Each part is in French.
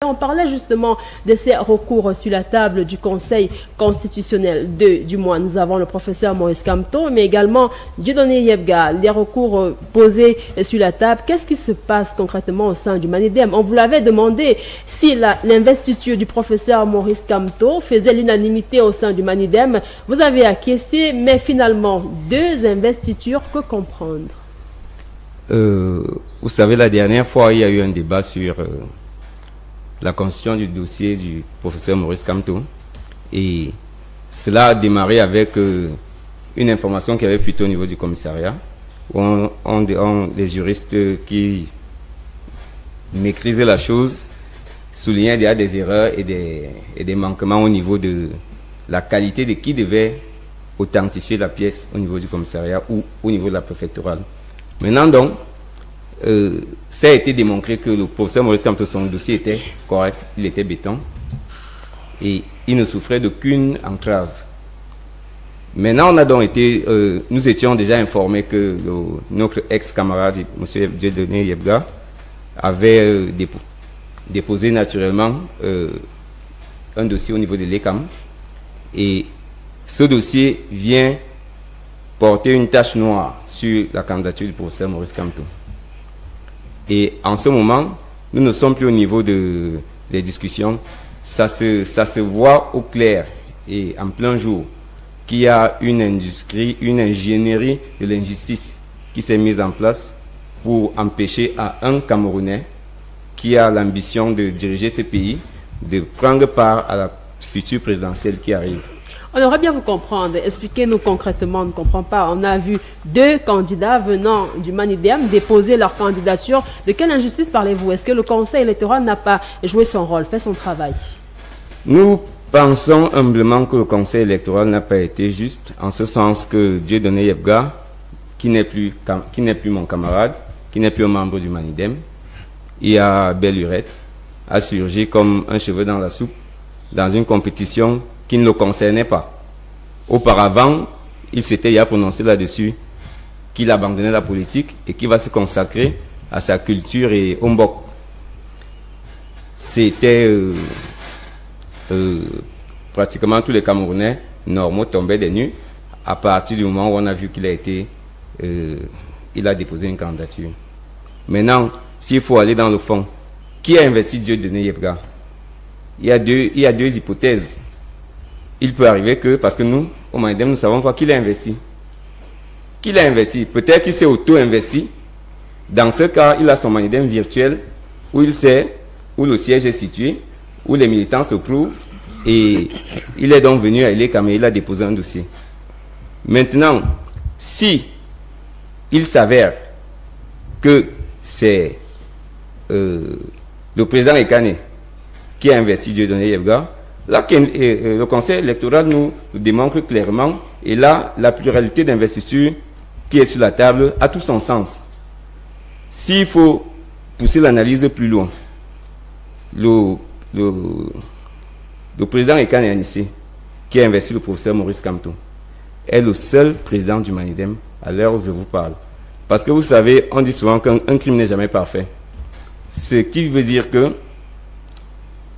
on parlait justement de ces recours sur la table du Conseil constitutionnel. Du moins, nous avons le professeur Maurice Kamto, mais également Dieudonné Yebga. Les recours posés sur la table, qu'est-ce qui se passe concrètement au sein du Manidem? On vous l'avait demandé si l'investiture du professeur Maurice Kamto faisait l'unanimité au sein du Manidem. Vous avez acquiescé, mais finalement, 2 investitures, que comprendre? Vous savez, la dernière fois, il y a eu un débat sur la constitution du dossier du professeur Maurice Kamto. Et cela a démarré avec une information qui avait fuité au niveau du commissariat, où les juristes qui maîtrisaient la chose soulignaient déjà des erreurs et des manquements au niveau de la qualité de qui devait authentifier la pièce au niveau du commissariat ou au niveau de la préfectorale. Maintenant donc, ça a été démontré que le professeur Maurice Kamto, son dossier était correct, il était béton et il ne souffrait d'aucune entrave. Maintenant, on a donc été, nous étions déjà informés que notre ex-camarade, M. Dieudonné Yebga, avait déposé naturellement un dossier au niveau de l'ECAM. Et ce dossier vient porter une tache noire sur la candidature du professeur Maurice Kamto. Et en ce moment, nous ne sommes plus au niveau des discussions. Ça se voit au clair et en plein jour qu'il y a une industrie, une ingénierie de l'injustice qui s'est mise en place pour empêcher à un Camerounais qui a l'ambition de diriger ce pays de prendre part à la future présidentielle qui arrive. On aimerait bien vous comprendre. Expliquez-nous concrètement, on ne comprend pas. On a vu 2 candidats venant du Manidem déposer leur candidature. De quelle injustice parlez-vous? Est-ce que le Conseil électoral n'a pas joué son rôle, fait son travail? Nous pensons humblement que le Conseil électoral n'a pas été juste, en ce sens que Dieudonné Yebga, qui n'est plus mon camarade, qui n'est plus un membre du Manidem, et à belle lurette, a surgi comme un cheveu dans la soupe dans une compétition qui ne le concernait pas. Auparavant, il s'était déjà prononcé là-dessus qu'il abandonnait la politique et qu'il va se consacrer à sa culture et au mbok. C'était pratiquement tous les Camerounais normaux tombaient des nues à partir du moment où on a vu qu'il a été, il a déposé une candidature. Maintenant, s'il faut aller dans le fond, qui a investi Dieudonné Yebga? Il y a deux hypothèses. Il peut arriver que, parce que nous, au Manidem, nous ne savons pas qui l'a investi. Qui l'a investi? Peut-être qu'il s'est auto-investi. Dans ce cas, il a son Manidem virtuel où il sait où le siège est situé, où les militants se trouvent, et il est donc venu à l'ECAM et il a déposé un dossier. Maintenant, si il s'avère que c'est le président Ekane qui a investi Dieudonné Yebga, là, le Conseil électoral nous démontre clairement, et là, la pluralité d'investiture qui est sur la table a tout son sens. S'il faut pousser l'analyse plus loin, le président Ekane Anissé, qui a investi le professeur Maurice Kamto, est le seul président du Manidem à l'heure où je vous parle. Parce que vous savez, on dit souvent qu'un crime n'est jamais parfait. Ce qui veut dire que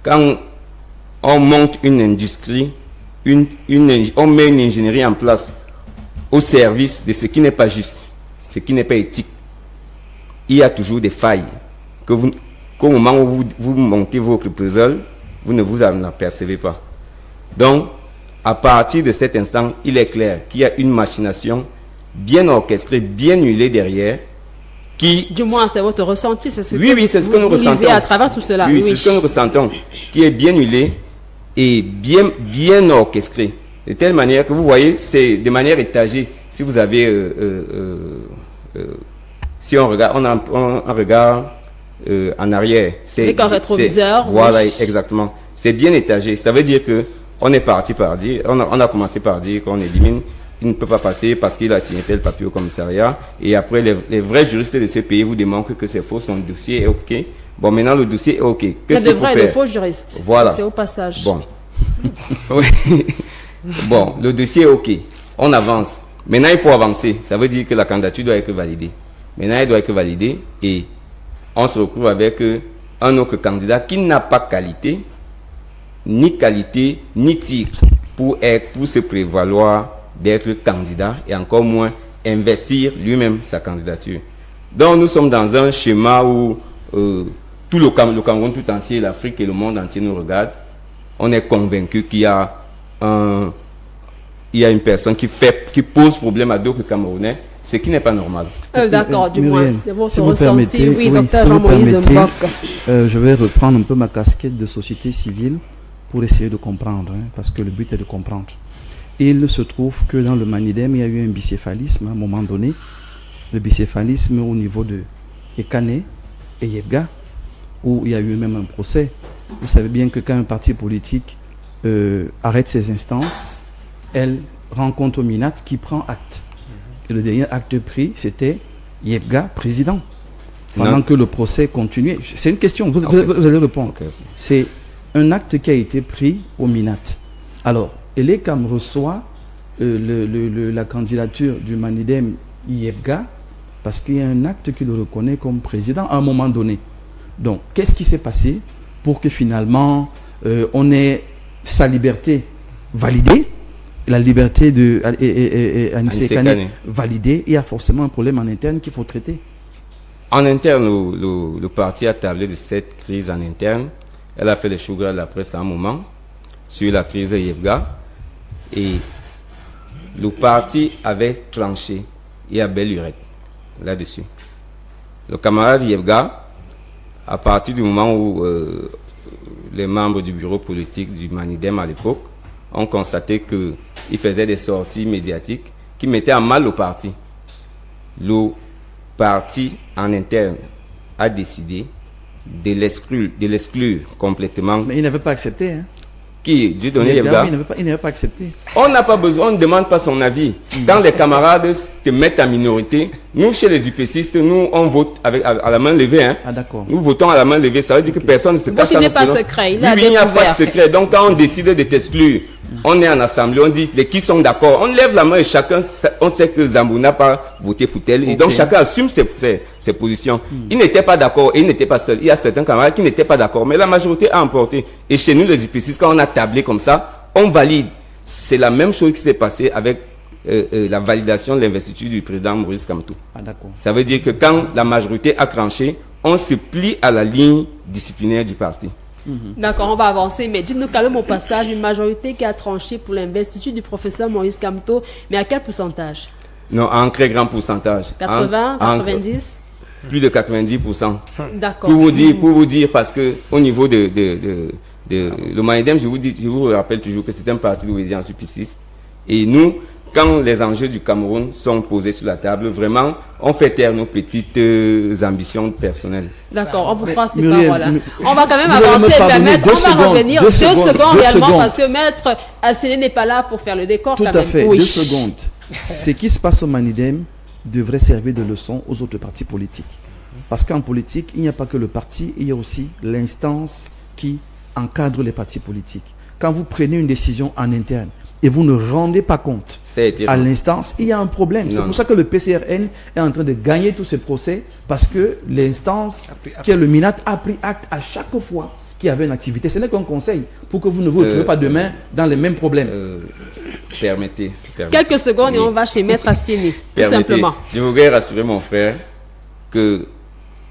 quand on monte une industrie, on met une ingénierie en place au service de ce qui n'est pas juste, ce qui n'est pas éthique, il y a toujours des failles qu'au moment où vous montez votre puzzle, vous ne vous en apercevez pas. Donc, à partir de cet instant, il est clair qu'il y a une machination bien orchestrée, bien huilée derrière, qui... Du moins, c'est votre ressenti, c'est ce que c'est ce que nous ressentons à travers tout cela. Oui, c'est ce que nous ressentons, qui est bien huilée et bien orchestrée. De telle manière que vous voyez, c'est de manière étagée. Si vous avez... si on regarde, on regarde en arrière. Avec un rétroviseur. Voilà, exactement. C'est bien étagé. Ça veut dire que on est parti par dire, on a commencé par dire qu'on élimine, il ne peut pas passer parce qu'il a signé tel papier au commissariat. Et après, les vrais juristes de ces pays vous démontrent que c'est faux, son dossier est OK. Bon, maintenant, le dossier est OK. Qu'est-ce qu'il faut faire? Il y a de vrais et de faux juristes. Voilà. C'est au passage. Bon. Oui. Bon, le dossier est OK. On avance. Maintenant, il faut avancer. Ça veut dire que la candidature doit être validée. Maintenant, elle doit être validée et on se retrouve avec un autre candidat qui n'a pas qualité, ni titre pour se prévaloir d'être candidat et encore moins investir lui-même sa candidature. Donc nous sommes dans un schéma où tout le Cameroun tout entier, l'Afrique et le monde entier nous regardent. On est convaincu qu'il y a une personne qui pose problème à d'autres Camerounais, ce qui n'est pas normal. D'accord, du moins, c'est votre si vous ressenti. permettez, Oui, si docteur vous Jean-Moïse permettez, Mbok. je vais reprendre un peu ma casquette de société civile pour essayer de comprendre, hein, parce que le but est de comprendre. Il se trouve que dans le Manidem, il y a eu un bicéphalisme à un moment donné, le bicéphalisme au niveau de Ekane et Yebga, où il y a eu même un procès. Vous savez bien que quand un parti politique arrête ses instances, elle rencontre au Minat qui prend acte. Et le dernier acte pris, c'était Yebga, président. Pendant que le procès continuait. C'est une question, vous allez répondre. Okay. C'est un acte qui a été pris au Minat. Alors, Elekam reçoit la candidature du Manidem Yebga parce qu'il y a un acte qui le reconnaît comme président à un moment donné. Donc, qu'est-ce qui s'est passé pour que finalement on ait sa liberté validée, la liberté de Anissé Kane validée? Il y a forcément un problème en interne qu'il faut traiter. En interne, le parti a tablé de cette crise en interne. Elle a fait les choux gras de la presse à un moment sur la crise de Yebga. Et le parti avait tranché. Il y a belle lurette là-dessus. Le camarade Yebga, à partir du moment où les membres du bureau politique du Manidem à l'époque ont constaté qu'il faisait des sorties médiatiques qui mettaient à mal le parti. Le parti en interne a décidé de l'exclure complètement. Mais il n'avait pas accepté, hein? Qui? Dieu donné Yebga? Il n'avait pas accepté. On n'a pas besoin, on ne demande pas son avis. Quand les camarades te mettent en minorité, nous, chez les UPCistes, nous, on vote à la main levée. Hein. Ah, d'accord. Nous votons à la main levée. Ça veut dire que personne ne se cache. Il n'est pas secret. Il n'y a pas de secret. Donc, quand on décide de t'exclure, on est en assemblée, on dit les qui sont d'accord. On lève la main et chacun, on sait que Zambou n'a pas voté pour tel. Okay. Et donc, chacun assume ses positions. Il n'était pas d'accord et il n'était pas seul. Il y a certains camarades qui n'étaient pas d'accord. Mais la majorité a emporté. Et chez nous, les UPCistes, quand on a tablé comme ça, on valide. C'est la même chose qui s'est passée avec la validation de l'investiture du président Maurice Kamto. Ah, d'accord. Ça veut dire que quand la majorité a tranché, on se plie à la ligne disciplinaire du parti. D'accord, on va avancer, mais dites-nous quand même au passage une majorité qui a tranché pour l'investiture du professeur Maurice Kamto, mais à quel pourcentage? Non, un très grand pourcentage. 80, 90? Plus de 90%. D'accord. Pour vous dire, parce que au niveau le Manidem, je vous rappelle toujours que c'est un parti d'obédience upiciste. Et nous, quand les enjeux du Cameroun sont posés sur la table, vraiment, on fait taire nos petites ambitions personnelles. D'accord, on vous fera ce parole-là. On va quand même avancer, permettre, on va revenir 2 secondes réellement, parce que Maître Assélé n'est pas là pour faire le décor. Tout à fait, 2 secondes. Ce qui se passe au Manidem devrait servir de leçon aux autres partis politiques. Parce qu'en politique, il n'y a pas que le parti, il y a aussi l'instance qui encadre les partis politiques. Quand vous prenez une décision en interne et vous ne rendez pas compte à l'instance, il y a un problème. C'est pour ça que le PCRN est en train de gagner tous ces procès, parce que l'instance qui est le Minat a pris acte à chaque fois qu'il y avait une activité. Ce n'est qu'un conseil pour que vous ne vous retrouvez pas demain dans les mêmes problèmes. Permettez. Quelques secondes et on va chez Maître Assélé, tout simplement. Je voudrais rassurer mon frère que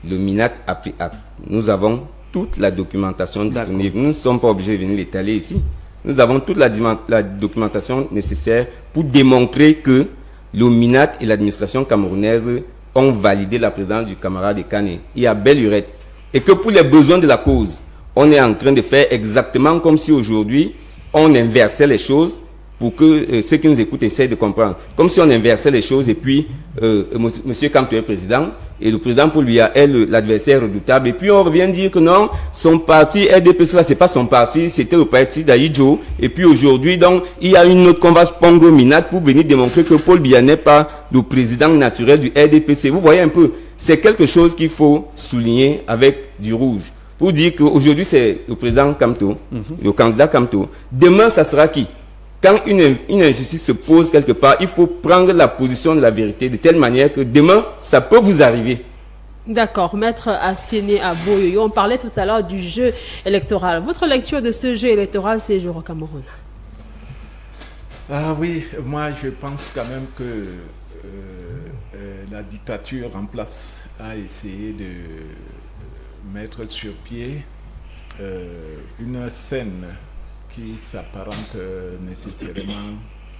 le Minat a pris acte. Nous avons toute la documentation disponible. Nous ne sommes pas obligés de venir l'étaler ici. Nous avons toute la documentation nécessaire pour démontrer que le Minat et l'administration camerounaise ont validé la présidence du camarade Ekane. Il y a belle lurette. Et que pour les besoins de la cause, on est en train de faire exactement comme si aujourd'hui, on inversait les choses pour que ceux qui nous écoutent essayent de comprendre. Comme si on inversait les choses et puis M. Kamto est président et le président pour lui est l'adversaire redoutable. Et puis on revient dire que non, son parti RDPC, là c'est pas son parti, c'était le parti d'Aïdjo. Et puis aujourd'hui, donc, il y a une autre qu'on va se prendre au Minat pour venir démontrer que Paul Biya n'est pas le président naturel du RDPC. Vous voyez un peu, c'est quelque chose qu'il faut souligner avec du rouge. Pour dire qu'aujourd'hui c'est le président Kamto, le candidat Kamto. Demain, ça sera qui? Quand une injustice se pose quelque part, il faut prendre la position de la vérité de telle manière que demain, ça peut vous arriver. D'accord, Maître Assiené Aboyoyo, on parlait tout à l'heure du jeu électoral. Votre lecture de ce jeu électoral ces jours au Cameroun? Ah oui, moi je pense quand même que la dictature en place a essayé de mettre sur pied une scène qui s'apparente nécessairement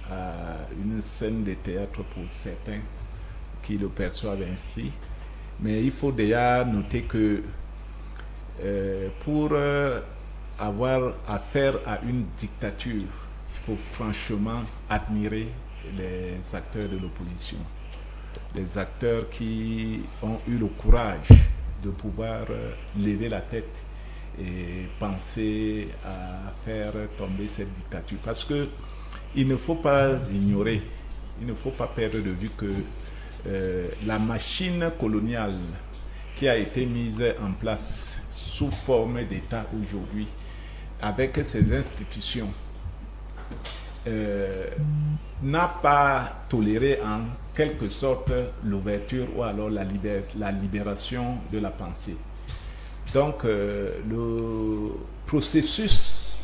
à une scène de théâtre pour certains qui le perçoivent ainsi. Mais il faut déjà noter que pour avoir affaire à une dictature, il faut franchement admirer les acteurs de l'opposition, les acteurs qui ont eu le courage de pouvoir lever la tête et penser à faire tomber cette dictature. Parce que il ne faut pas ignorer, il ne faut pas perdre de vue que la machine coloniale qui a été mise en place sous forme d'État aujourd'hui, avec ses institutions, n'a pas toléré en quelque sorte l'ouverture ou alors la libération de la pensée. Donc le processus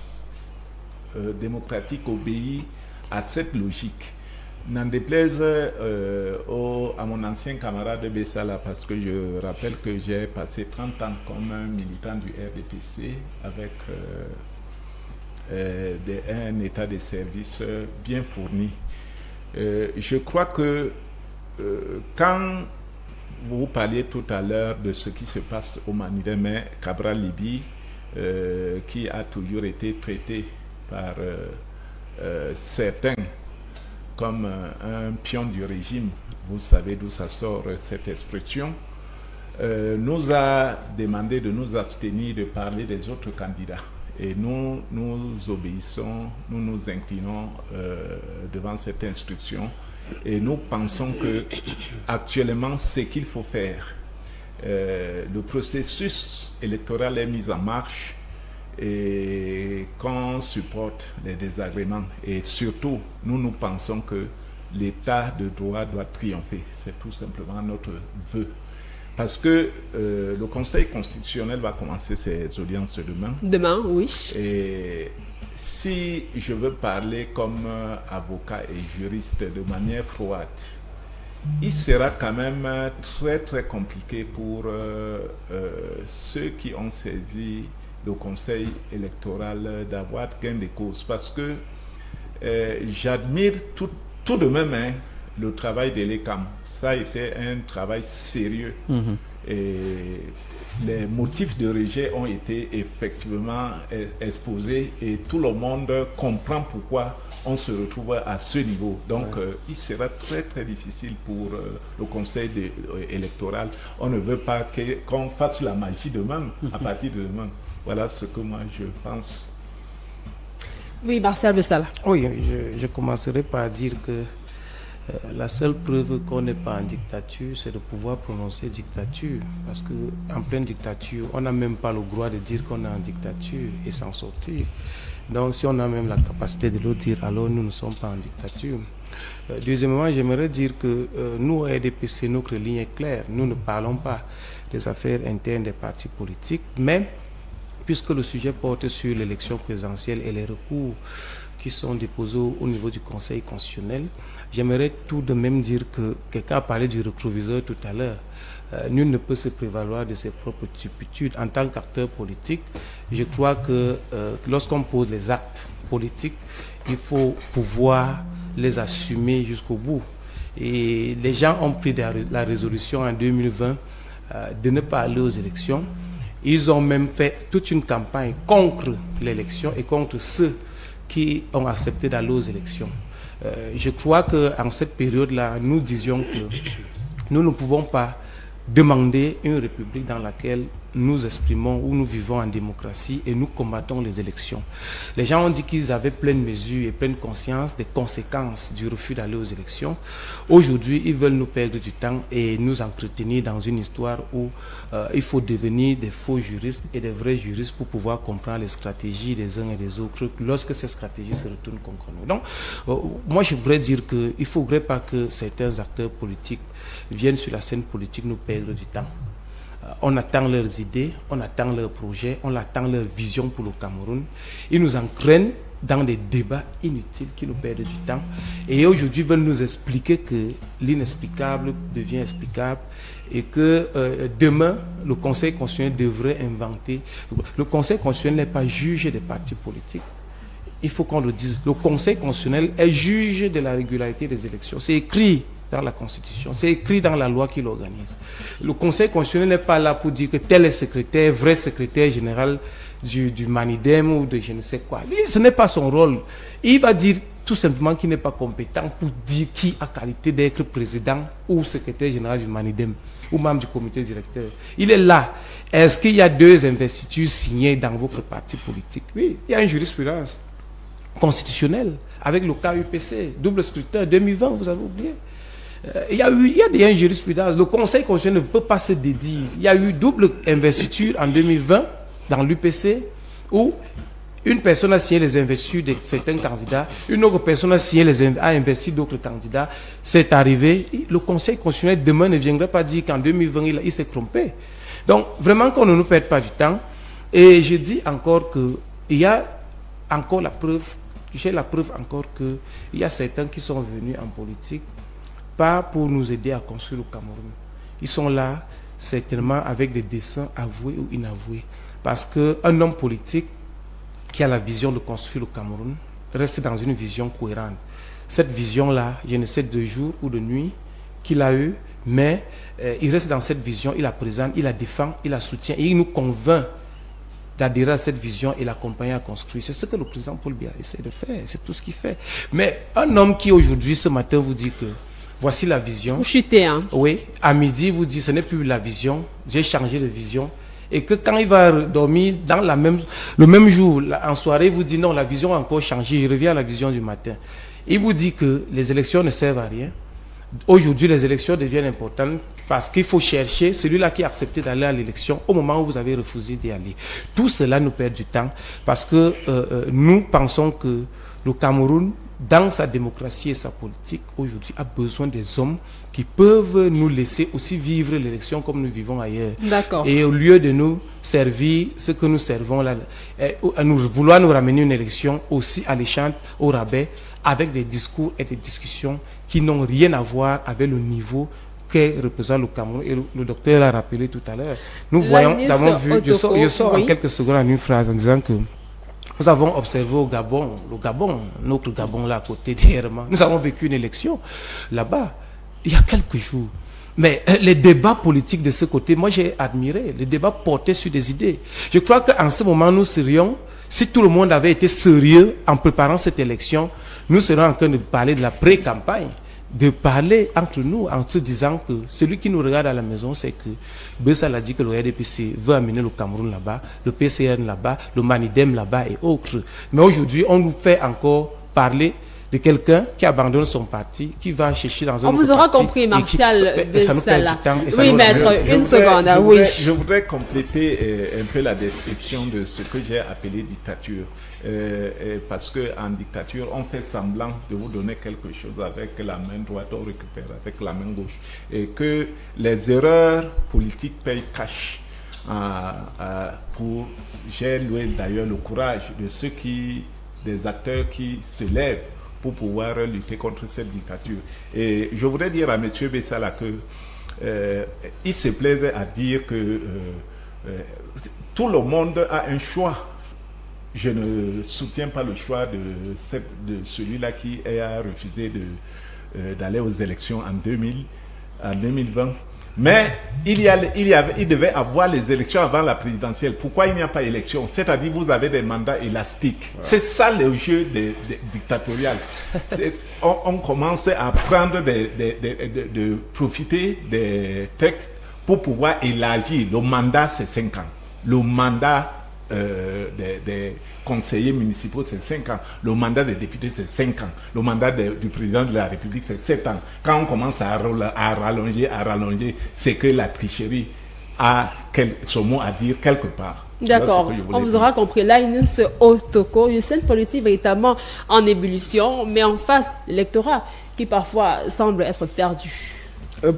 démocratique obéit à cette logique. N'en déplaise à mon ancien camarade Bessala, parce que je rappelle que j'ai passé 30 ans comme un militant du RDPC avec un état de service bien fourni. Je crois que quand vous parliez tout à l'heure de ce qui se passe au Manideme, Cabral Libye, qui a toujours été traité par certains comme un pion du régime, vous savez d'où ça sort cette expression, nous a demandé de nous abstenir de parler des autres candidats. Et nous obéissons, nous nous inclinons devant cette instruction et nous pensons que actuellement ce qu'il faut faire, le processus électoral est mis en marche et qu'on supporte les désagréments et surtout nous pensons que l'état de droit doit triompher. C'est tout simplement notre vœu. Parce que le Conseil constitutionnel va commencer ses audiences demain. Demain, oui. Et si je veux parler comme avocat et juriste de manière froide, il sera quand même très très compliqué pour ceux qui ont saisi le Conseil électoral d'avoir gain de cause. Parce que j'admire tout de même le travail de l'ECAM. Ça a été un travail sérieux. Et les motifs de rejet ont été effectivement exposés et tout le monde comprend pourquoi on se retrouve à ce niveau. Donc il sera très très difficile pour le Conseil électoral. On ne veut pas qu'on fasse la magie demain, à partir de demain. Voilà ce que moi je pense. Oui, Marcel Bessala. Oui, je commencerai par dire que la seule preuve qu'on n'est pas en dictature, c'est de pouvoir prononcer dictature. Parce qu'en pleine dictature, on n'a même pas le droit de dire qu'on est en dictature et s'en sortir. Donc si on a même la capacité de le dire, alors nous ne sommes pas en dictature. Deuxièmement, j'aimerais dire que nous, au RDPC, notre ligne est claire. Nous ne parlons pas des affaires internes des partis politiques, mais puisque le sujet porte sur l'élection présidentielle et les recours qui sont déposés au niveau du Conseil constitutionnel, j'aimerais tout de même dire que quelqu'un a parlé du rétroviseur tout à l'heure. Nul ne peut se prévaloir de ses propres turpitudes. En tant qu'acteur politique, je crois que lorsqu'on pose les actes politiques, il faut pouvoir les assumer jusqu'au bout. Et les gens ont pris la résolution en 2020 de ne pas aller aux élections. Ils ont même fait toute une campagne contre l'élection et contre ceux qui ont accepté d'aller aux élections. Je crois qu'en cette période-là, nous disions que nous ne pouvons pas demander une république dans laquelle nous exprimons, où nous vivons en démocratie et nous combattons les élections. Les gens ont dit qu'ils avaient pleine mesure et pleine conscience des conséquences du refus d'aller aux élections. Aujourd'hui, ils veulent nous perdre du temps et nous entretenir dans une histoire où il faut devenir des faux juristes et des vrais juristes pour pouvoir comprendre les stratégies des uns et des autres lorsque ces stratégies se retournent contre nous. Donc, moi, je voudrais dire qu'il ne faudrait pas que certains acteurs politiques viennent sur la scène politique nous perdre du temps. On attend leurs idées, on attend leurs projets, on attend leur vision pour le Cameroun. Ils nous entraînent dans des débats inutiles qui nous perdent du temps. Et aujourd'hui, ils veulent nous expliquer que l'inexplicable devient explicable et que demain, le Conseil constitutionnel devrait inventer. Le Conseil constitutionnel n'est pas juge des partis politiques. Il faut qu'on le dise. Le Conseil constitutionnel est juge de la régularité des élections. C'est écrit dans la Constitution, c'est écrit dans la loi qui l'organise. Le Conseil constitutionnel n'est pas là pour dire que tel est secrétaire, vrai secrétaire général du Manidem ou de je ne sais quoi. Lui, ce n'est pas son rôle. Il va dire tout simplement qu'il n'est pas compétent pour dire qui a qualité d'être président ou secrétaire général du Manidem ou membre du comité directeur. Il est là. Est-ce qu'il y a 2 investitures signées dans votre parti politique? Oui, il y a une jurisprudence constitutionnelle avec le cas UPC, double scrutin 2020, vous avez oublié. Il y a une jurisprudence. Le Conseil constitutionnel ne peut pas se dédier. Il y a eu double investiture en 2020 dans l'UPC où une personne a signé les investitures de certains candidats, une autre personne a investi d'autres candidats. C'est arrivé. Le Conseil constitutionnel demain ne viendrait pas dire qu'en 2020 il s'est trompé. Donc vraiment qu'on ne nous perde pas du temps. Et je dis encore qu'il y a encore la preuve, j'ai la preuve encore qu'il y a certains qui sont venus en politique pas pour nous aider à construire le Cameroun. Ils sont là certainement avec des desseins avoués ou inavoués. Parce qu'un homme politique qui a la vision de construire le Cameroun reste dans une vision cohérente. Cette vision-là, je ne sais de jour ou de nuit qu'il a eu, mais il reste dans cette vision, il la présente, il la défend, il la soutient et il nous convainc d'adhérer à cette vision et l'accompagner à construire. C'est ce que le président Paul Biya essaie de faire, c'est tout ce qu'il fait. Mais un homme qui aujourd'hui, ce matin, vous dit que voici la vision. Vous chutez, hein? Oui, à midi, vous dit ce n'est plus la vision, j'ai changé de vision. Et que quand il va dormir dans le même jour, en soirée, il vous dit non, la vision a encore changé, il revient à la vision du matin. Il vous dit que les élections ne servent à rien. Aujourd'hui, les élections deviennent importantes parce qu'il faut chercher celui-là qui a accepté d'aller à l'élection au moment où vous avez refusé d'y aller. Tout cela nous perd du temps parce que nous pensons que le Cameroun, dans sa démocratie et sa politique, aujourd'hui, a besoin des hommes qui peuvent nous laisser aussi vivre l'élection comme nous vivons ailleurs. D'accord. Et au lieu de nous servir ce que nous servons là, vouloir nous ramener une élection aussi alléchante, au rabais, avec des discours et des discussions qui n'ont rien à voir avec le niveau que représente le Cameroun. Et le docteur l'a rappelé tout à l'heure. Nous voyons, nous avons vu, je sors oui, en quelques secondes en une phrase en disant que nous avons observé au Gabon, notre Gabon là à côté derrière moi. Nous avons vécu une élection là-bas, il y a quelques jours. Mais les débats politiques de ce côté, moi j'ai admiré, les débats portaient sur des idées. Je crois qu'en ce moment, nous serions, si tout le monde avait été sérieux en préparant cette élection, nous serions en train de parler de la pré-campagne, de parler entre nous en se disant que celui qui nous regarde à la maison, c'est que Bessal a dit que le RDPC veut amener le Cameroun là-bas, le PCN là-bas, le Manidem là-bas et autres. Mais aujourd'hui, on nous fait encore parler de quelqu'un qui abandonne son parti, qui va chercher dans un autre parti. On vous aura compris, Martial Bessala. Oui, maître, une seconde. Je voudrais compléter un peu la description de ce que j'ai appelé dictature. Parce qu'en dictature, on fait semblant de vous donner quelque chose avec la main droite, on récupère avec la main gauche. Et que les erreurs politiques payent cash. J'ai loué d'ailleurs le courage de des acteurs qui se lèvent pour pouvoir lutter contre cette dictature. Et je voudrais dire à M. Bessala que il se plaisait à dire que tout le monde a un choix. Je ne soutiens pas le choix de celui-là qui a refusé d'aller aux élections en 2020. Mais il devait avoir les élections avant la présidentielle. Pourquoi il n'y a pas d'élection? C'est-à-dire vous avez des mandats élastiques. Ouais. C'est ça le jeu dictatorial. On commence à prendre de profiter des textes pour pouvoir élargir. Le mandat, c'est 5 ans. Le mandat des conseillers municipaux, c'est 5 ans. Le mandat des députés, c'est 5 ans. Le mandat du président de la République, c'est 7 ans. Quand on commence à rallonger, c'est que la tricherie a son mot à dire quelque part. D'accord, on vous aura compris. Là, il nous se Otoko, une scène politique véritablement en ébullition, mais en face, l'électorat qui parfois semble être perdu.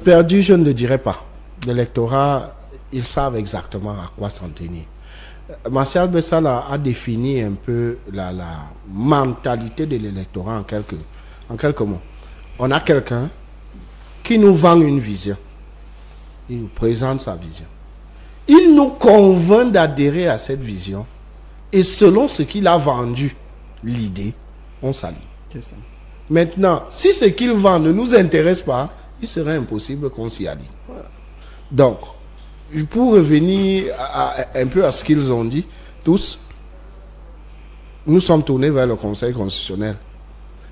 Perdu, je ne le dirais pas. L'électorat ils savent exactement à quoi s'en tenir. Martial Bessal a défini un peu la mentalité de l'électorat en quelques mots. On a quelqu'un qui nous vend une vision. Il nous présente sa vision. Il nous convainc d'adhérer à cette vision. Et selon ce qu'il a vendu, l'idée, on s'allie. C'est ça. Maintenant, si ce qu'il vend ne nous intéresse pas, il serait impossible qu'on s'y allie. Voilà. Donc, pour revenir un peu à ce qu'ils ont dit, tous, nous sommes tournés vers le Conseil constitutionnel.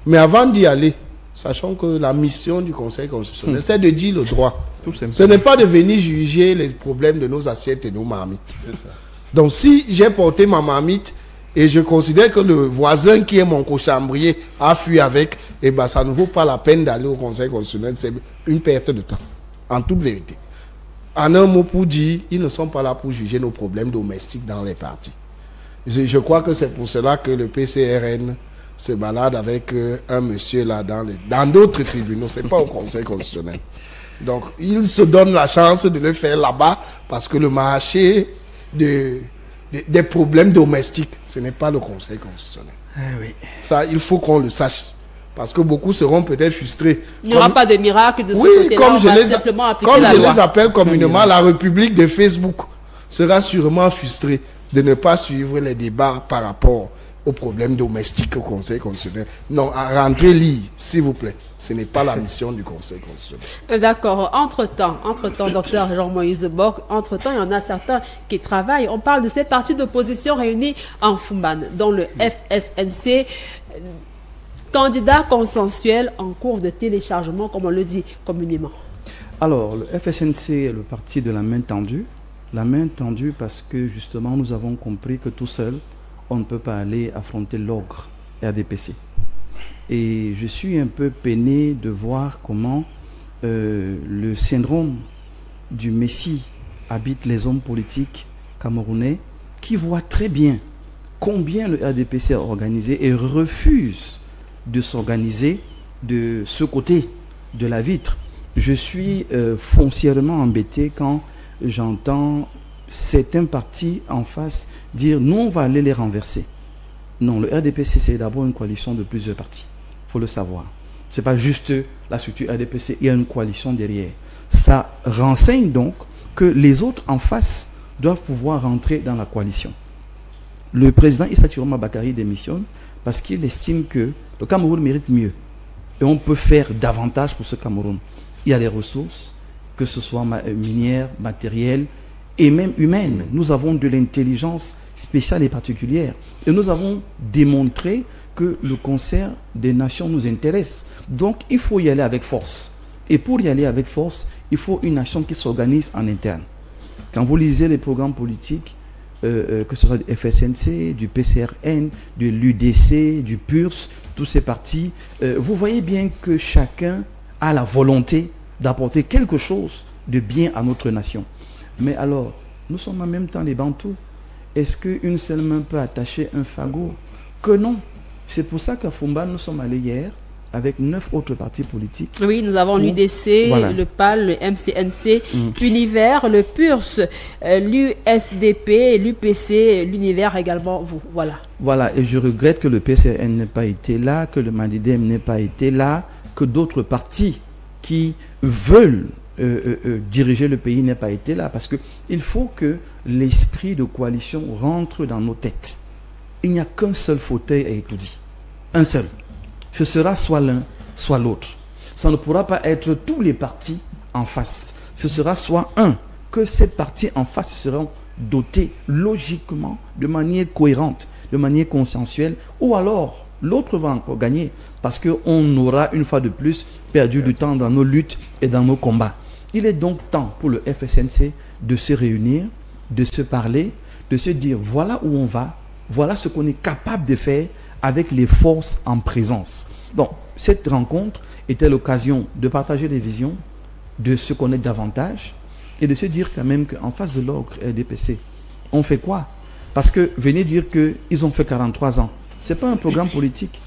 Mais avant d'y aller, sachant que la mission du Conseil constitutionnel, c'est de dire le droit. Ce n'est pas de venir juger les problèmes de nos assiettes et nos marmites. Donc, si j'ai porté ma marmite et je considère que le voisin qui est mon cochambrier a fui avec, eh ben, ça ne vaut pas la peine d'aller au Conseil constitutionnel. C'est une perte de temps, en toute vérité. En un mot pour dire, ils ne sont pas là pour juger nos problèmes domestiques dans les partis. Je crois que c'est pour cela que le PCRN se balade avec un monsieur là dans d'autres tribunaux. Ce n'est pas au Conseil constitutionnel. Donc, ils se donnent la chance de le faire là-bas parce que le marché des problèmes domestiques, ce n'est pas le Conseil constitutionnel. Oui. Ça, il faut qu'on le sache. Parce que beaucoup seront peut-être frustrés. Il n'y aura pas de miracle de ce côté-là. Comme je les appelle communément, la République de Facebook sera sûrement frustrée de ne pas suivre les débats par rapport aux problèmes domestiques au Conseil constitutionnel. Non, à rentrer lire, s'il vous plaît. Ce n'est pas la mission du Conseil constitutionnel. D'accord. Entre-temps, docteur Jean-Moïse Bock, entre-temps, il y en a certains qui travaillent. On parle de ces partis d'opposition réunis en Fumban, dont le FSNC, candidat consensuel en cours de téléchargement, comme on le dit communément. Alors, le FSNC est le parti de la main tendue. La main tendue parce que, justement, nous avons compris que tout seul, on ne peut pas aller affronter l'ogre RDPC. Et je suis un peu peiné de voir comment le syndrome du Messie habite les hommes politiques camerounais qui voient très bien combien le RDPC a organisé et refuse de s'organiser de ce côté de la vitre. Je suis foncièrement embêté quand j'entends certains partis en face dire nous on va aller les renverser. Non, le RDPC c'est d'abord une coalition de plusieurs partis. Il faut le savoir. Ce n'est pas juste la structure RDPC, il y a une coalition derrière. Ça renseigne donc que les autres en face doivent pouvoir rentrer dans la coalition. Le président Issa Chiroma Bakary démissionne parce qu'il estime que le Cameroun mérite mieux. Et on peut faire davantage pour ce Cameroun. Il y a les ressources, que ce soit minières, matérielles et même humaines. Nous avons de l'intelligence spéciale et particulière. Et nous avons démontré que le concert des nations nous intéresse. Donc, il faut y aller avec force. Et pour y aller avec force, il faut une nation qui s'organise en interne. Quand vous lisez les programmes politiques, que ce soit du FSNC, du PCRN, de l'UDC, du PURS, tous ces partis, vous voyez bien que chacun a la volonté d'apporter quelque chose de bien à notre nation. Mais alors, nous sommes en même temps les Bantous. Est-ce qu'une seule main peut attacher un fagot? Que non. C'est pour ça qu'à Fumban, nous sommes allés hier avec 9 autres partis politiques. Oui, nous avons l'UDC, voilà, le PAL, le MCNC, l'Univers, le PURS, l'USDP, l'UPC, l'Univers également, vous. Voilà. Voilà, et je regrette que le PCN n'ait pas été là, que le Manidem n'ait pas été là, que d'autres partis qui veulent diriger le pays n'aient pas été là, parce qu'il faut que l'esprit de coalition rentre dans nos têtes. Il n'y a qu'un seul fauteuil à étudier. Un seul. Ce sera soit l'un, soit l'autre. Ça ne pourra pas être tous les partis en face. Ce sera soit un, que ces partis en face seront dotés logiquement, de manière cohérente, de manière consensuelle, ou alors l'autre va encore gagner, parce qu'on aura une fois de plus perdu du temps dans nos luttes et dans nos combats. Il est donc temps pour le FSNC de se réunir, de se parler, de se dire voilà où on va, voilà ce qu'on est capable de faire avec les forces en présence. Donc, cette rencontre était l'occasion de partager des visions, de se connaître davantage et de se dire quand même qu'en face de l'ogre RDPC, on fait quoi? Parce que venez dire qu'ils ont fait 43 ans. Ce n'est pas un programme politique.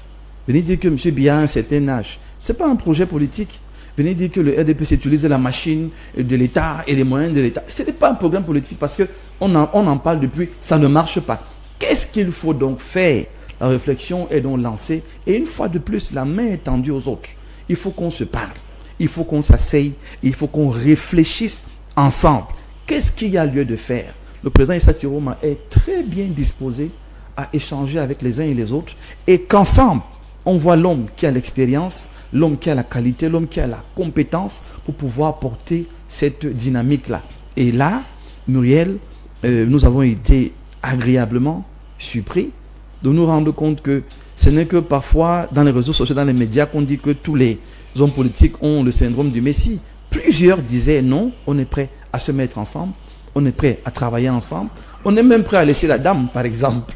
Venez dire que M. Biya a un certain âge. Ce n'est pas un projet politique. venir dire que le RDPC utilise la machine de l'État et les moyens de l'État. Ce n'est pas un programme politique parce qu'on en parle depuis, ça ne marche pas. Qu'est-ce qu'il faut donc faire? La réflexion est donc lancée et une fois de plus, la main est tendue aux autres. Il faut qu'on se parle, il faut qu'on s'asseye, il faut qu'on réfléchisse ensemble. Qu'est-ce qu'il y a lieu de faire? Le président Issa Tiroma est très bien disposé à échanger avec les uns et les autres et qu'ensemble, on voit l'homme qui a l'expérience, l'homme qui a la qualité, l'homme qui a la compétence pour pouvoir porter cette dynamique-là. Et là, Muriel, nous avons été agréablement surpris de nous rendre compte que ce n'est que parfois dans les réseaux sociaux, dans les médias, qu'on dit que tous les hommes politiques ont le syndrome du Messie. Plusieurs disaient non, on est prêt à se mettre ensemble, on est prêt à travailler ensemble, on est même prêt à laisser la dame, par exemple,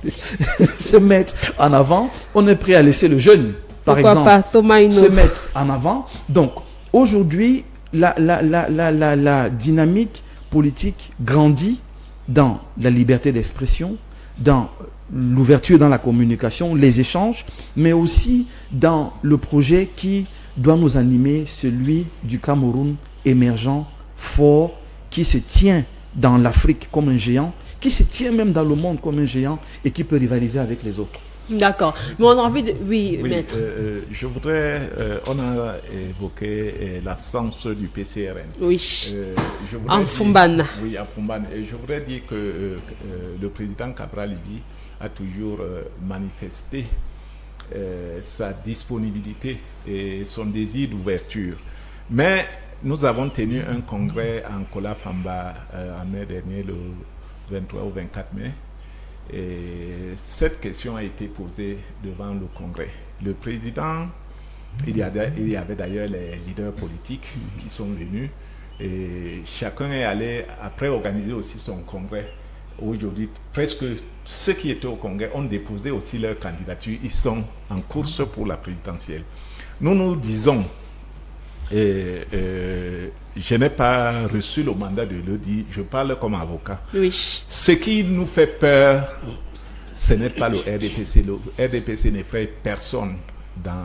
se mettre en avant, on est prêt à laisser le jeune, par exemple, se mettre en avant. Donc, aujourd'hui, la dynamique politique grandit dans la liberté d'expression, dans l'ouverture dans la communication, les échanges, mais aussi dans le projet qui doit nous animer, celui du Cameroun émergent, fort, qui se tient dans l'Afrique comme un géant, qui se tient même dans le monde comme un géant et qui peut rivaliser avec les autres. D'accord. Mais on a envie de... Oui, maître. Je voudrais... on a évoqué l'absence du PCRN. Oui. En Fumban. Oui, en Fumban. Et je voudrais dire que le président Cabral Libye a toujours manifesté sa disponibilité et son désir d'ouverture. Mais nous avons tenu un congrès en Kola Famba en mai dernier, le 23 au 24 mai. Et cette question a été posée devant le congrès. Le président, il y avait d'ailleurs les leaders politiques qui sont venus et chacun est allé après organiser aussi son congrès. Aujourd'hui, presque ceux qui étaient au congrès ont déposé aussi leur candidature. Ils sont en course pour la présidentielle. Nous disons, je n'ai pas reçu le mandat de le dire, je parle comme avocat. Oui. Ce qui nous fait peur, ce n'est pas le RDPC. Le RDPC n'effraie personne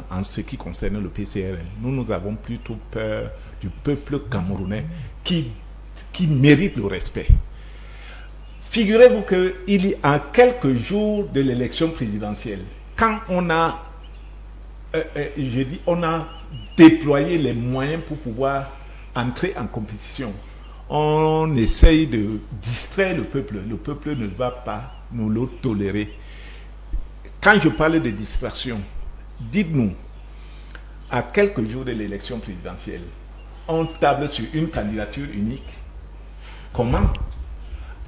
en ce qui concerne le PCRN. Nous avons plutôt peur du peuple camerounais qui mérite le respect. Figurez-vous qu'il y a quelques jours de l'élection présidentielle, quand on a, on a déployé les moyens pour pouvoir entrer en compétition, on essaye de distraire le peuple. Le peuple ne va pas nous le tolérer. Quand je parle de distraction, dites-nous, à quelques jours de l'élection présidentielle, on table sur une candidature unique. Comment?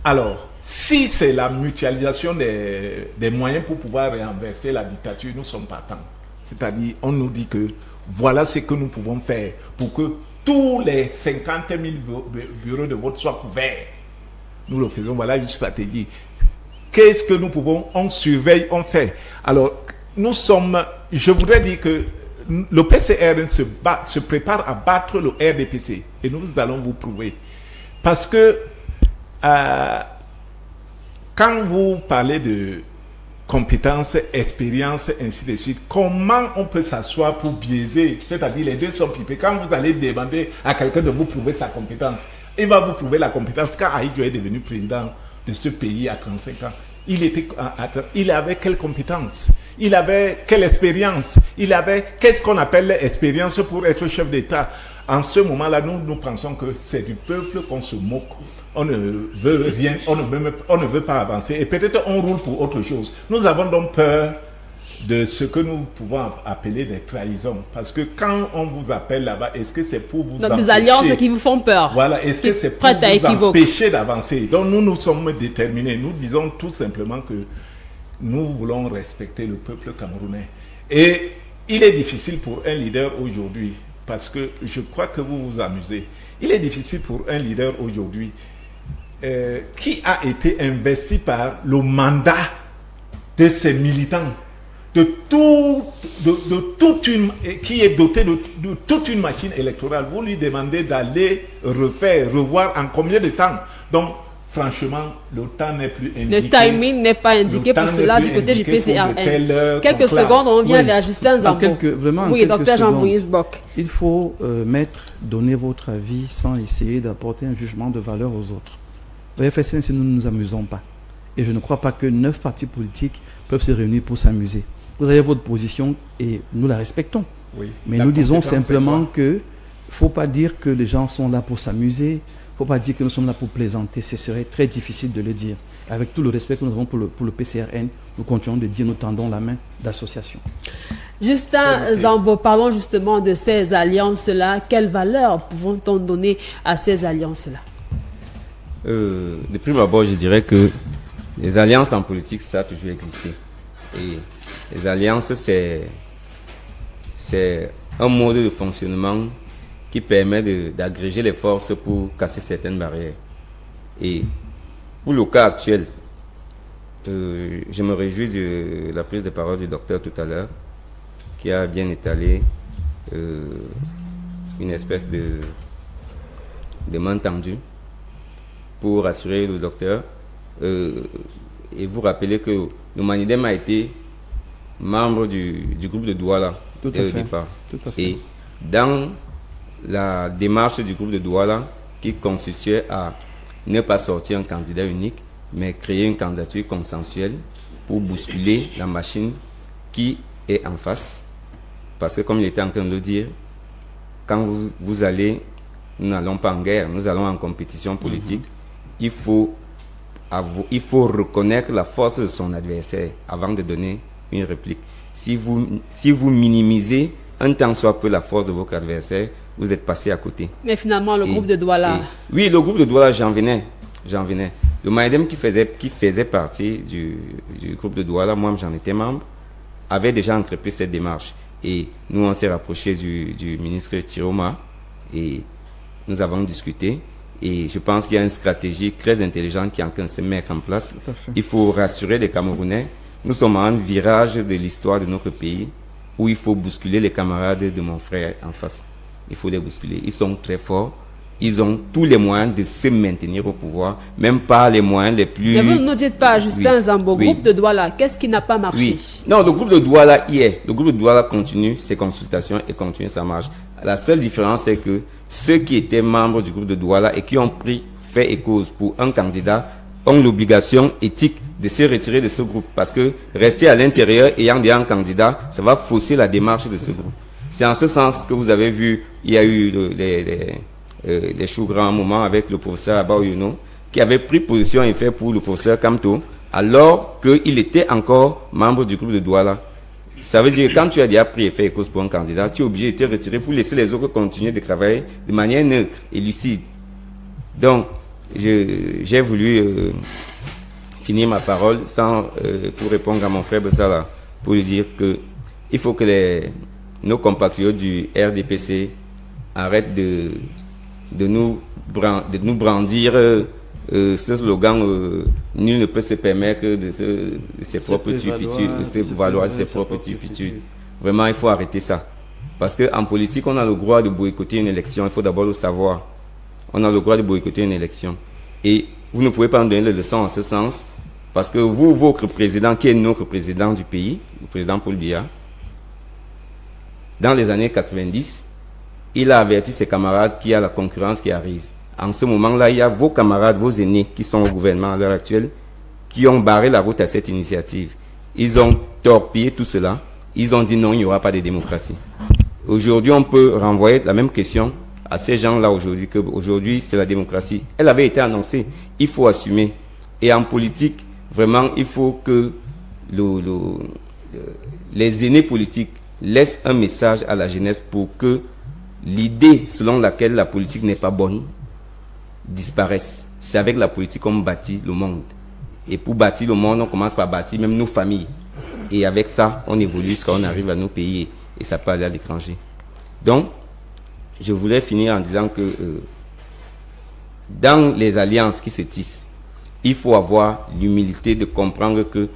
Alors, si c'est la mutualisation des moyens pour pouvoir renverser la dictature, nous sommes partants. C'est-à-dire, on nous dit que voilà ce que nous pouvons faire pour que tous les 50 000 bureaux de vote soient couverts. Nous le faisons, voilà une stratégie. Qu'est-ce que nous pouvons? On surveille, on fait. Alors, nous sommes, je voudrais dire que le PCRN se prépare à battre le RDPC. Et nous allons vous prouver. Parce que, quand vous parlez de compétences, expérience, ainsi de suite, comment on peut s'asseoir pour biaiser? C'est-à-dire, les deux sont pipés. Quand vous allez demander à quelqu'un de vous prouver sa compétence, il va vous prouver la compétence. Quand Ahidjo est devenu président de ce pays à 35 ans, il avait quelle compétence? Il avait quelle expérience? Il avait, qu'est-ce qu'on appelle l'expérience pour être chef d'État? En ce moment-là, nous pensons que c'est du peuple qu'on se moque. On ne veut rien, on ne veut pas avancer. Et peut-être on roule pour autre chose. Nous avons donc peur de ce que nous pouvons appeler des trahisons. Parce que quand on vous appelle là-bas, est-ce que c'est pour vous empêcher? Des alliances qui vous font peur. Voilà, est-ce que c'est pour vous empêcher d'avancer? Donc nous sommes déterminés. Nous disons tout simplement que nous voulons respecter le peuple camerounais. Et il est difficile pour un leader aujourd'hui, parce que je crois que vous vous amusez. Il est difficile pour un leader aujourd'hui qui a été investi par le mandat de ses militants, qui est doté de toute une machine électorale. Vous lui demandez d'aller revoir en combien de temps? Donc, franchement, le temps n'est plus indiqué. Le timing n'est pas indiqué pour cela du côté du PCRN. Quelques secondes, on vient vers Justin Zambo. Oui, docteur Jean-Moïse Bock. Il faut donner votre avis sans essayer d'apporter un jugement de valeur aux autres. Au FSN, nous ne nous amusons pas. Et je ne crois pas que 9 partis politiques peuvent se réunir pour s'amuser. Vous avez votre position et nous la respectons. Oui. Mais nous disons simplement qu'il ne faut pas dire que les gens sont là pour s'amuser. Il ne faut pas dire que nous sommes là pour plaisanter. Ce serait très difficile de le dire. Avec tout le respect que nous avons pour le PCRN, nous continuons de dire, nous tendons la main d'association. Justin Zambo, parlons justement de ces alliances-là. Quelle valeur pouvons-nous donner à ces alliances-là? De prime abord, je dirais que les alliances en politique, ça a toujours existé. Et les alliances, c'est un mode de fonctionnement qui permet d'agréger les forces pour casser certaines barrières. Et pour le cas actuel, je me réjouis de la prise de parole du docteur tout à l'heure, qui a bien étalé une espèce de main tendue pour rassurer le docteur et vous rappeler que le Manidem a été membre du groupe de Douala dès le départ. Et dans la démarche du groupe de Douala, qui constituait à ne pas sortir un candidat unique, mais créer une candidature consensuelle pour bousculer la machine qui est en face. Parce que comme il était en train de le dire, quand vous allez, nous n'allons pas en guerre, nous allons en compétition politique, il faut reconnaître la force de son adversaire avant de donner une réplique. Si vous minimisez un tant soit peu la force de votre adversaire, vous êtes passé à côté. Mais finalement, le groupe de Douala... Oui, le groupe de Douala, j'en venais. Le Manidem qui faisait partie du groupe de Douala, moi j'en étais membre, avait déjà entrepris cette démarche. Et nous, on s'est rapproché du ministre Chiroma et nous avons discuté. Et je pense qu'il y a une stratégie très intelligente qui est en train de se mettre en place. Il faut rassurer les Camerounais. Nous sommes à un virage de l'histoire de notre pays où il faut bousculer les camarades de mon frère en face. Il faut les bousculer. Ils sont très forts. Ils ont tous les moyens de se maintenir au pouvoir, même pas les moyens les plus... Mais vous ne nous dites pas, Justin Zambo, groupe de Douala, qu'est-ce qui n'a pas marché? Non, le groupe de Douala y est. Le groupe de Douala continue ses consultations et continue sa marche. La seule différence, c'est que ceux qui étaient membres du groupe de Douala et qui ont pris fait et cause pour un candidat ont l'obligation éthique de se retirer de ce groupe. Parce que rester à l'intérieur ayant déjà un candidat, ça va fausser la démarche de ce groupe. C'est en ce sens que vous avez vu, il y a eu les choux grands moments avec le professeur Abaoyono, qui avait pris position et fait pour le professeur Kamto, alors qu'il était encore membre du groupe de Douala. Ça veut dire que quand tu as déjà pris et fait cause pour un candidat, tu es obligé de te retirer pour laisser les autres continuer de travailler de manière neutre et lucide. Donc, j'ai voulu finir ma parole pour répondre à mon frère Bessala, pour lui dire que il faut que nos compatriotes du RDPC arrêtent de nous brandir ce slogan nul ne peut se permettre de ses propres turpitudes, de se valoir de ses propres turpitudes. Vraiment, il faut arrêter ça. Parce qu'en politique, on a le droit de boycotter une élection. Il faut d'abord le savoir. On a le droit de boycotter une élection. Et vous ne pouvez pas nous donner les leçons en ce sens. Parce que vous, votre président, qui est notre président du pays, le président Paul Biya, dans les années 90, il a averti ses camarades qu'il y a la concurrence qui arrive. En ce moment-là, il y a vos camarades, vos aînés qui sont au gouvernement à l'heure actuelle, qui ont barré la route à cette initiative. Ils ont torpillé tout cela. Ils ont dit non, il n'y aura pas de démocratie. Aujourd'hui, on peut renvoyer la même question à ces gens-là aujourd'hui, qu'aujourd'hui, c'est la démocratie. Elle avait été annoncée. Il faut assumer. Et en politique, vraiment, il faut que les aînés politiques laissent un message à la jeunesse pour que l'idée selon laquelle la politique n'est pas bonne disparaisse. C'est avec la politique qu'on bâtit le monde. Et pour bâtir le monde, on commence par bâtir même nos familles. Et avec ça, on évolue jusqu'à on arrive à nos pays et ça peut aller à l'étranger. Donc, je voulais finir en disant que dans les alliances qui se tissent, il faut avoir l'humilité de comprendre que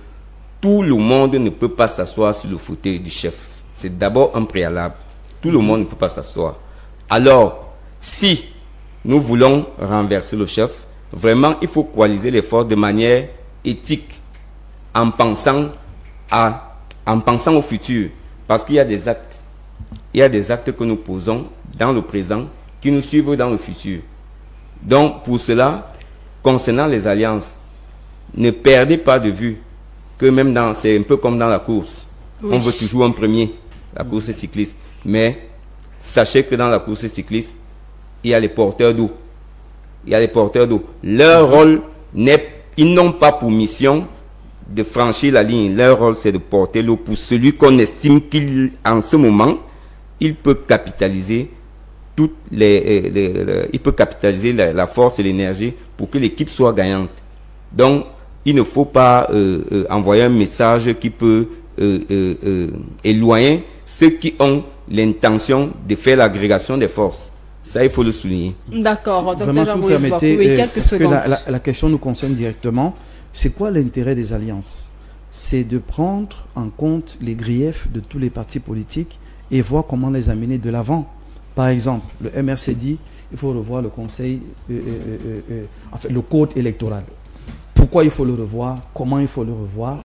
tout le monde ne peut pas s'asseoir sur le fauteuil du chef. C'est d'abord un préalable. Tout le monde ne peut pas s'asseoir. Alors, si nous voulons renverser le chef, vraiment, il faut coaliser les forces de manière éthique, en pensant au futur. Parce qu'il y a des actes. Il y a des actes que nous posons dans le présent qui nous suivent dans le futur. Donc, pour cela, concernant les alliances, ne perdez pas de vue que même c'est un peu comme dans la course. Oui. On veut toujours un premier, la course cycliste. Mais sachez que dans la course cycliste, il y a les porteurs d'eau. Il y a les porteurs d'eau. Leur rôle ils n'ont pas pour mission de franchir la ligne. Leur rôle, c'est de porter l'eau pour celui qu'on estime qu'en ce moment, il peut capitaliser il peut capitaliser la force et l'énergie pour que l'équipe soit gagnante. Donc, il ne faut pas envoyer un message qui peut éloigner ceux qui ont l'intention de faire l'agrégation des forces. Ça, il faut le souligner. D'accord. Vraiment, si vous permettez, oui, parce que la question nous concerne directement. C'est quoi l'intérêt des alliances? C'est de prendre en compte les griefs de tous les partis politiques et voir comment les amener de l'avant. Par exemple, le MRC dit il faut revoir le conseil, le code électoral. Pourquoi il faut le revoir? Comment il faut le revoir?